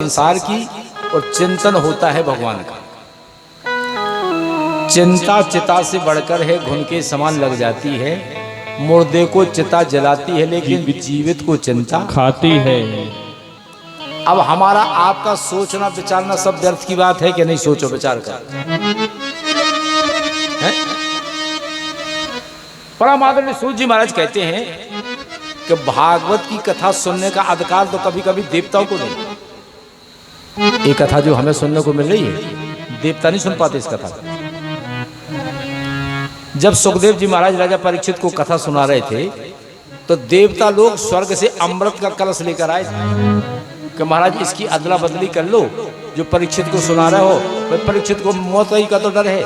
संसार की और चिंतन होता है भगवान का। चिंता चिता से बढ़कर है, घुन के समान लग जाती है। मुर्दे को चिता जलाती है लेकिन जीवित को चिंता खाती है। अब हमारा आपका सोचना विचारना सब व्यर्थ की बात है कि नहीं? सोचो विचार कर। परम आदरणीय सूत जी महाराज कहते हैं कि भागवत की कथा सुनने का अधिकार तो कभी कभी देवताओं को नहीं। ये कथा जो हमें सुनने को मिल रही है, देवता नहीं सुन पाते इस कथा को। जब सुखदेव जी महाराज राजा परीक्षित को कथा सुना रहे थे तो देवता लोग स्वर्ग से अमृत का कलश लेकर आए थे कि महाराज इसकी अदला बदली कर लो, जो परीक्षित को सुना रहे हो, भाई परीक्षित को मौत ही का तो डर है,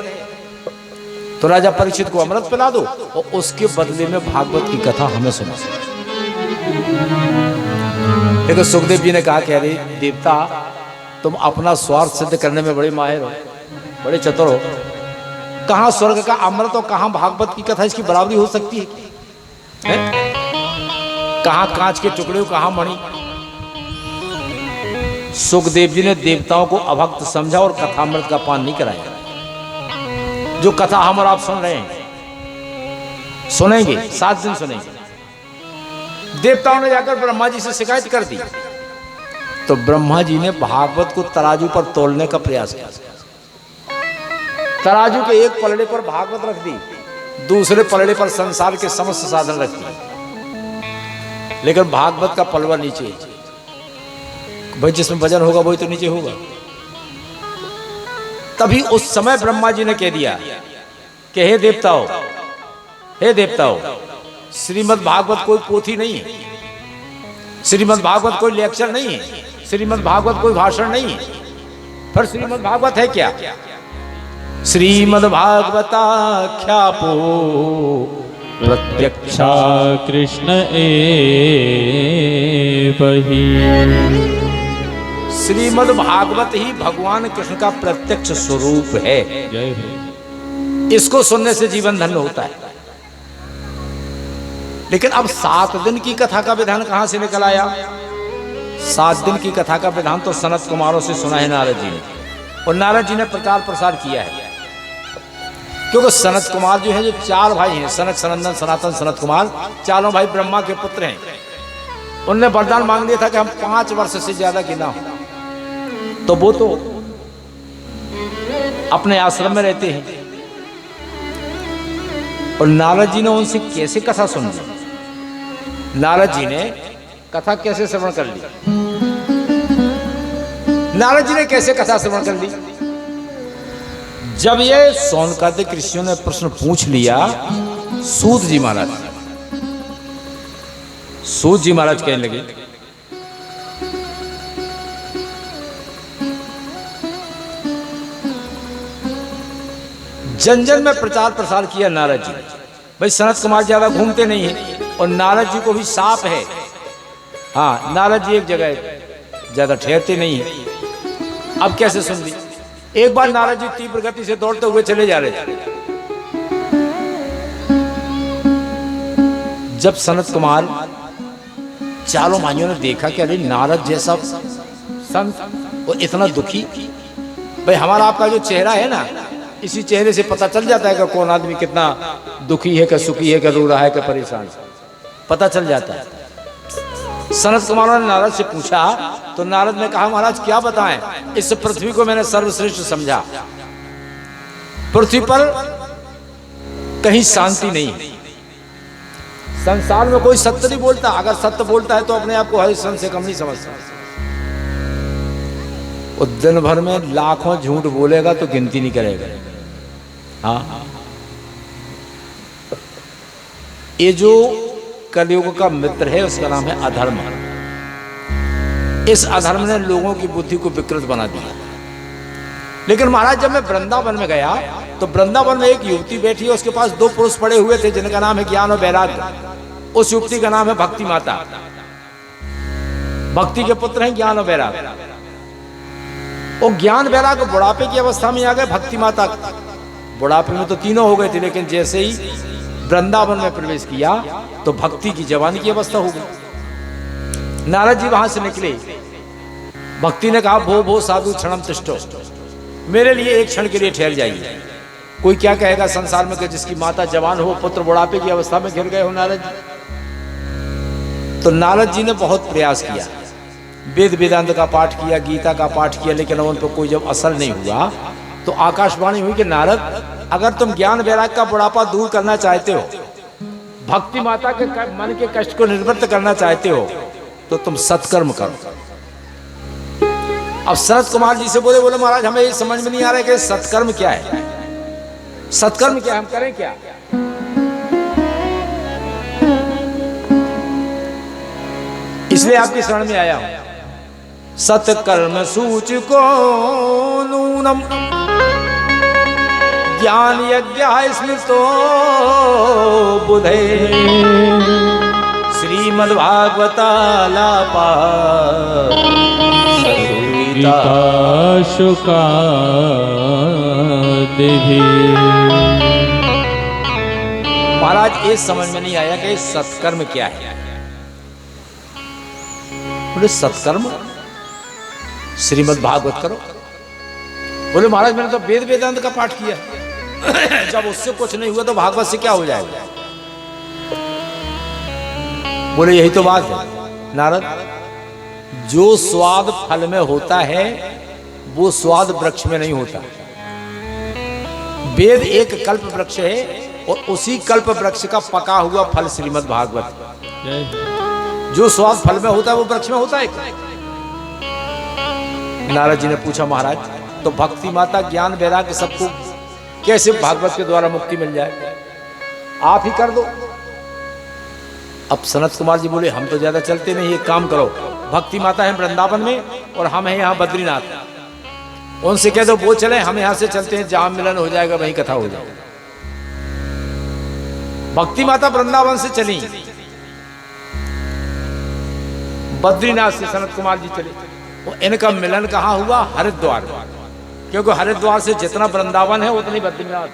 तो राजा परीक्षित को अमृत पिला दो और उसके बदले में भागवत की कथा हमें सुना। लेकिन सुखदेव जी ने कहा कि अरे देवता, तुम अपना स्वार्थ सिद्ध करने में बड़े माहिर हो, बड़े चतुर हो। कहां स्वर्ग का अमृत और कहां भागवत की कथा, इसकी बराबरी हो सकती है? कहां कांच के टुकड़े हो, कहां मणि। सुखदेव जी ने देवताओं को अभक्त समझा और कथामृत का पान नहीं कराया। जो कथा हम और आप सुन रहे हैं, सुनेंगे 7 दिन सुनेंगे। देवताओं ने जाकर ब्रह्मा जी से शिकायत कर दी तो ब्रह्मा जी ने भागवत को तराजू पर तोलने का प्रयास किया। तराजू के एक पलड़े पर भागवत रख दी, दूसरे पलड़े पर संसार के समस्त साधन रख दिए, लेकिन भागवत का पलवा नीचे। भाई जिसमें वजन होगा वही तो नीचे होगा। तभी उस समय ब्रह्मा जी ने कह दिया कि हे देवताओं, हे देवताओं, श्रीमद् भागवत कोई पोथी नहीं है, श्रीमद् भागवत कोई लेक्चर नहीं है, श्रीमद् भागवत कोई भाषण नहीं है। फिर श्रीमद् भागवत है क्या? श्रीमद् भागवताख्यापो प्रत्यक्षा कृष्ण एवहि। श्रीमद् भागवत ही भगवान कृष्ण का प्रत्यक्ष स्वरूप है। इसको सुनने से जीवन धन्य होता है। लेकिन अब 7 दिन की कथा का विधान कहां से निकल आया? 7 दिन की कथा का विधान तो सनत कुमारों से सुना है नारद जी ने, और नारद जी ने प्रचार प्रसार किया है। क्योंकि सनत कुमार जो है, ये 4 भाई हैं, सनत, सनंदन, सनातन, सनत कुमार, चारों भाई ब्रह्मा के पुत्र हैं। उनने वरदान मांग लिया था कि हम 5 वर्ष से ज्यादा की ना हो, तो वो तो अपने आश्रम में रहते हैं। और नारद जी ने उनसे कैसे कथा सुन ली? नारद जी ने कथा कैसे श्रवण कर ली? नारद जी ने कैसे कथा श्रवण कर ली? जब ये सौनकादिक ऋषियों ने प्रश्न पूछ लिया, सूत जी महाराज कहने लगे, जन जन में प्रचार प्रसार किया नारद जी। भाई सनत कुमार ज्यादा घूमते नहीं हैं और नारद जी को भी साफ है। हाँ, नारद जी एक जगह ज्यादा ठहरते नहीं है। अब कैसे सुन ली? एक बार नारद जी तीव्र गति से दौड़ते हुए चले जा रहे थे। जब सनत कुमार चारों भाइयों ने देखा कि अरे नारद जैसा संत और इतना दुखी, भाई हमारा आपका जो चेहरा है ना, इसी चेहरे से पता चल जाता है कि कौन आदमी कितना दुखी है, कि सुखी है, कि रो रहा है, कि परेशान, पता चल जाता है। सनत कुमार ने नारद से पूछा तो नारद ने कहा, महाराज क्या बताएं, इस पृथ्वी को मैंने सर्वश्रेष्ठ समझा। पृथ्वी पर कहीं शांति नहीं है, संसार में कोई सत्य नहीं बोलता। अगर सत्य बोलता है तो अपने आप को हरिश्चंद्र से कम नहीं समझता। और दिन भर में लाखों झूठ बोलेगा तो गिनती नहीं करेगा। हाँ, ये जो कलयुग का मित्र है उसका नाम है अधर्म। इस अधर्म ने लोगों की बुद्धि को विकृत बना दिया। लेकिन महाराज जब मैं वृंदावन में गया तो वृंदावन में एक युवती बैठी है, उसके पास 2 पुरुष पड़े हुए थे जिनका नाम है ज्ञान और वैराग्य। उस युवती का नाम है भक्ति माता। भक्ति के पुत्र हैं ज्ञान और वैराग्य। और ज्ञान वैराग्य बुढ़ापे की अवस्था में आ गए। भक्ति माता बुढ़ापे में तो तीनों हो गए थे, लेकिन जैसे ही वृंदावन में प्रवेश किया तो भक्ति की जवानी की अवस्था हो गई। नारद जी वहां से निकले, भक्ति ने कहा भो साधु क्षणम तिष्ठो, मेरे लिए एक क्षण के लिए ठहर जाइए। कोई क्या कहेगा संसार में कि जिसकी माता जवान हो, पुत्र बुढ़ापे की अवस्था में घिर गए हो नारद जी। तो नारद जी ने बहुत प्रयास किया, वेद वेदांत का पाठ किया, गीता का पाठ किया, लेकिन उन पर कोई जब असर नहीं हुआ तो आकाशवाणी हुई कि नारद, अगर तुम ज्ञान वैराग्य का बुढ़ापा दूर करना चाहते हो, भक्ति माता के मन के कष्ट को निवृत्त करना चाहते हो, तो तुम सत्कर्म करो। अब सनत कुमार जी से बोले महाराज हमें ये समझ में नहीं आ रहा है कि सत्कर्म क्या है, सत्कर्म क्या, हम करें क्या? इसलिए आपकी शरण में आया हूं। सत्कर्म सूचिको नूनम ज्ञान यज्ञ स्मृतो बुधे श्रीमद्भागवतालापा गीता शुकादिभिः। महाराज ये समझ में नहीं आया कि सत्कर्म क्या है। बोले सत्कर्म श्रीमद्भागवत करो। बोले महाराज मैंने तो वेद वेदांत का पाठ किया, जब उससे कुछ नहीं हुआ तो भागवत से क्या हो जाएगा? बोले यही तो बात है नारद, जो स्वाद फल में होता है वो स्वाद वृक्ष में नहीं होता। वेद एक कल्प वृक्ष है और उसी कल्प वृक्ष का पका हुआ फल श्रीमद् भागवत। जो स्वाद फल में होता है वो वृक्ष में होता है। नारद जी ने पूछा महाराज तो भक्ति माता ज्ञान वैराग्य सबको कैसे भागवत के द्वारा मुक्ति मिल जाए, आप ही कर दो। अब सनत कुमार जी बोले हम तो ज्यादा चलते नहीं, एक काम करो, भक्ति माता है वृंदावन में और हम हैं यहाँ बद्रीनाथ, उनसे कह दो वो चले, हम यहाँ से चलते हैं, जहां मिलन हो जाएगा वहीं कथा हो जाएगा। भक्ति माता वृंदावन से चली, बद्रीनाथ से सनत कुमार जी चले। वो इनका मिलन कहाँ हुआ? हरिद्वार, क्योंकि हरिद्वार से जितना वृंदावन है उतनी बद्रीनाथ।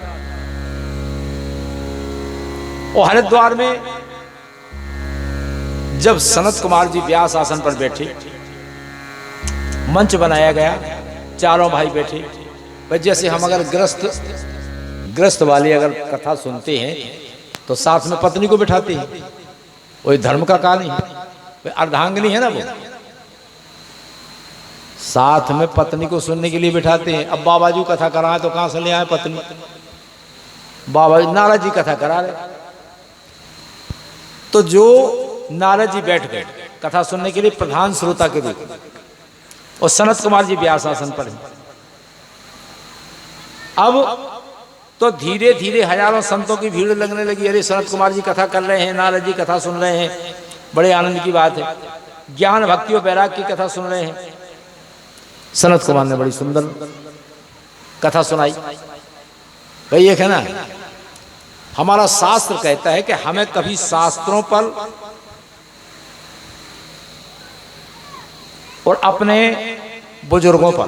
और हरिद्वार में जब सनत कुमार जी व्यास आसन पर बैठे, मंच बनाया गया, चारों भाई बैठे। भाई जैसे हम अगर ग्रस्त वाले अगर कथा सुनते हैं तो साथ में पत्नी को बिठाते हैं, वही धर्म का कहानी है, अर्धांगिनी है ना, वो साथ में पत्नी को सुनने के लिए बिठाते हैं। अब बाबा जी कथा करा है तो कहां से ले आए पत्नी? बाबा नारद जी कथा करा रहे, तो जो नारद जी बैठ गए कथा सुनने के लिए प्रधान श्रोता के रूप में, और सनत कुमार जी व्यास आसन पर हैं। अब तो धीरे धीरे हजारों संतों की भीड़ लगने लगी। अरे सनत कुमार जी कथा कर रहे हैं, नारद जी कथा सुन रहे हैं, बड़े आनंद की बात है, ज्ञान भक्ति और वैराग्य की कथा सुन रहे हैं। सनत कुमार ने बड़ी सुंदर कथा सुनाई। भाई एक है ना, हमारा शास्त्र कहता है कि हमें कभी शास्त्रों पर और अपने बुजुर्गों पर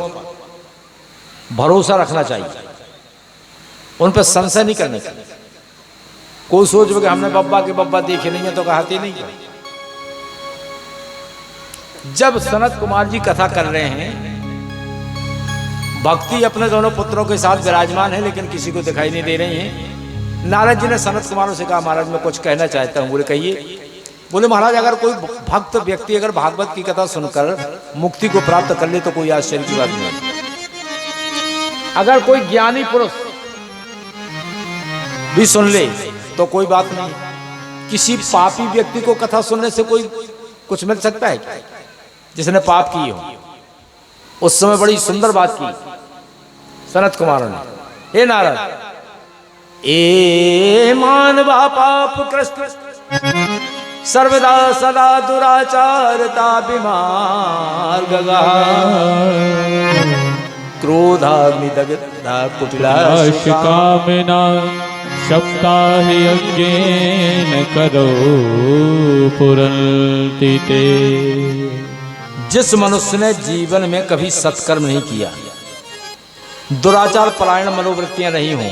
भरोसा रखना चाहिए, उन पर संशय नहीं करना चाहिए। कोई सोच कि हमने बब्बा के बब्बा देखे नहीं है तो कहते नहीं। जब सनत कुमार जी कथा कर रहे हैं, भक्ति अपने दोनों पुत्रों के साथ विराजमान है लेकिन किसी को दिखाई नहीं दे रही हैं। नारद जी ने सनत कुमारों से कहा महाराज मैं कुछ कहना चाहता हूं। बोले कहिए। बोले महाराज अगर कोई भक्त व्यक्ति अगर भागवत की कथा सुनकर मुक्ति को प्राप्त कर ले तो कोई आश्चर्य की बात नहीं। अगर कोई ज्ञानी पुरुष भी सुन ले तो कोई बात नहीं। किसी पापी व्यक्ति को कथा सुनने से कोई कुछ मिल सकता है क्या? जिसने पाप किए हो। उस समय बड़ी सुंदर बात की सनत कुमार ने। हे नारद, ए मानवा पाप कृष्ण सर्वदा सदा दुराचारता बीमार गगा क्रोधाग्निदग्धा कुटिला कामना सप्ताह यज्ञेन करो पुरन्तिते। जिस मनुष्य ने जीवन में कभी सत्कर्म नहीं किया, दुराचार परायण मनोवृत्तियां नहीं हो,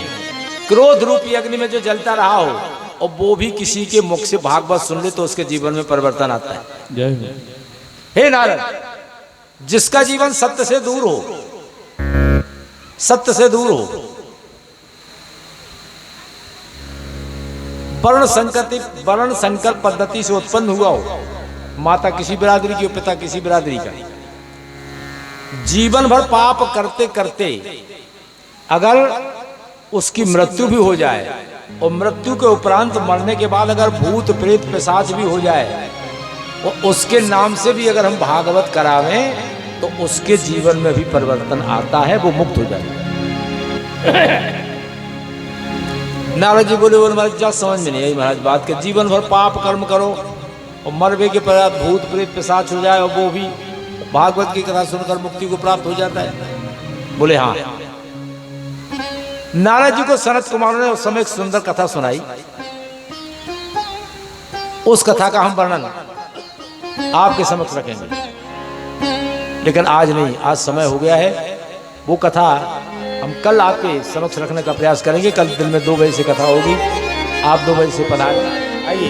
क्रोध रूपी अग्नि में जो जलता रहा हो और वो भी किसी के मुख से भागवत सुन ले तो उसके जीवन में परिवर्तन आता है। जय हे नारद, जिसका जीवन सत्य से दूर हो, सत्य से दूर हो, वर्ण संकर पद्धति से उत्पन्न हुआ हो, माता किसी बिरादरी की हो, पिता किसी बिरादरी का, जीवन भर पाप करते करते अगर उसकी मृत्यु भी हो जाए और मृत्यु के उपरांत मरने के बाद अगर भूत प्रेत पिशाच भी हो जाए और उसके नाम से भी अगर हम भागवत करावें तो उसके जीवन में भी परिवर्तन आता है, वो मुक्त हो जाएगा। नारद जी बोले महाराज जा समझ में नहीं आई महाराज बात के, जीवन भर पाप कर्म करो और मरवे के परात भूत प्रेत पिशाच हो जाए और वो भी भागवत की कथा सुनकर मुक्ति को प्राप्त हो जाता है। बोले हाँ। नारद जी को सनत कुमार ने उस समय एक सुंदर कथा सुनाई। उस कथा का हम वर्णन आपके समक्ष रखेंगे, लेकिन आज नहीं, आज समय हो गया है। वो कथा हम कल आपके समक्ष रखने का प्रयास करेंगे। कल दिन में 2 बजे से कथा होगी, आप 2 बजे से पधारें। आइए।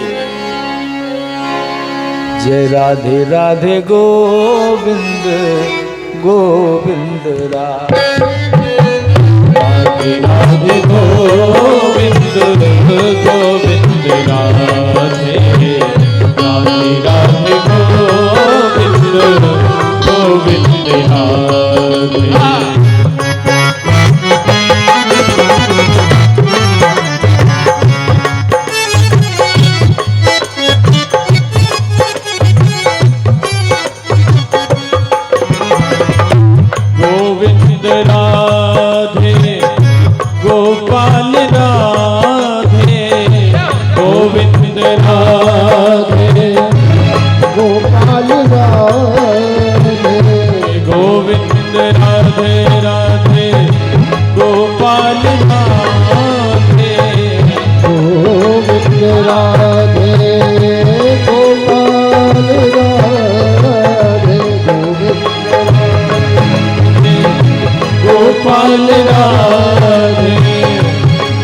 जय राधे राधे गोविंद गोविंद राधे राधे गोविंद गोविंद राधे राधे राधे गोविंद गोविंद राधे। गोविंद राधे गोपाल राधे, गोविंद राधे गोपाल राधे, गोविंद राधे राधे गोपाल राधे, गोविंद राधे गोपाल राधे, गोपाल राधे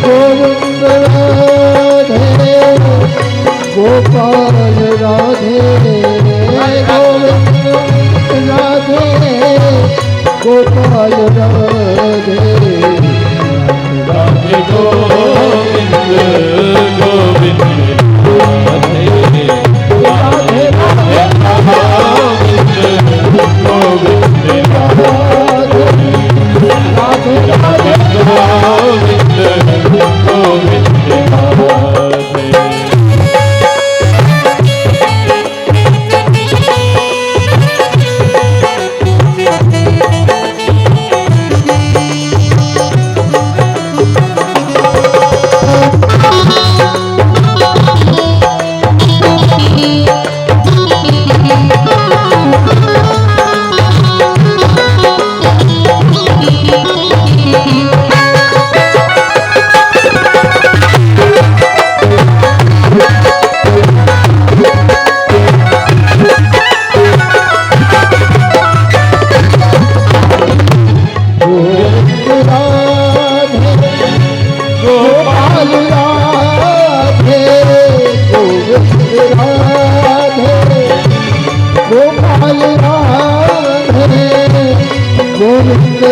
गोविंद राधे गोपाल राधे, गोविंद राधे गोपाल राधे, राधे गोविंद गोविंद राधे, राधे गोविंद राधे, राधे गोविंद गोविंद राधे। गोपाल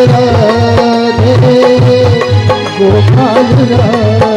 राधे गोपाल राधे।